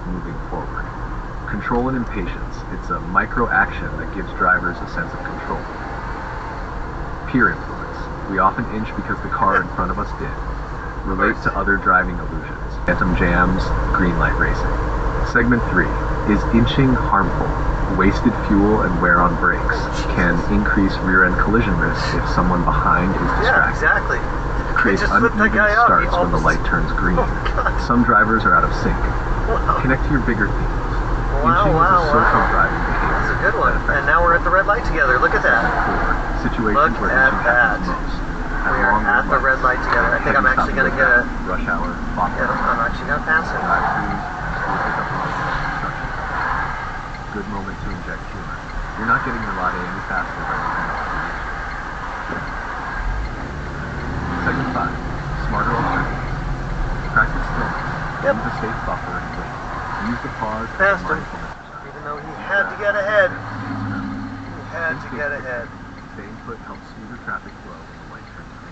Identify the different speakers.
Speaker 1: moving forward. Control and impatience. It's a micro-action that gives drivers a sense of control. Peer influence. We often inch because the car in front of us did. Relate to other driving illusions. Phantom jams, green light racing. Segment 3. Is inching harmful? Wasted fuel and wear on brakes can increase rear-end collision risk if someone behind is distracted.
Speaker 2: Yeah, exactly.
Speaker 1: Creates uneven starts when the light turns green. Some drivers are out of sync.
Speaker 2: Wow.
Speaker 1: Connect to your bigger themes. Inching is a social driving behavior.
Speaker 2: That's a good one. And now we're at the red light together. Look at that.
Speaker 1: Situations where inching happens most.
Speaker 2: We are at the red light together. I think I'm actually going to get a...
Speaker 1: Rush hour,
Speaker 2: Yeah, I'm actually going to pass it.
Speaker 1: Good moment to inject humor. You're not getting your latte any faster by looking up to the Segment 5. Smarter alternatives. Practice stillness. Use a safe buffer and wait. Use the pause as a mindfulness exercise.
Speaker 2: Even though he had to get ahead. He had to get ahead.
Speaker 1: Staying put helps smoother traffic flow when the light turns green.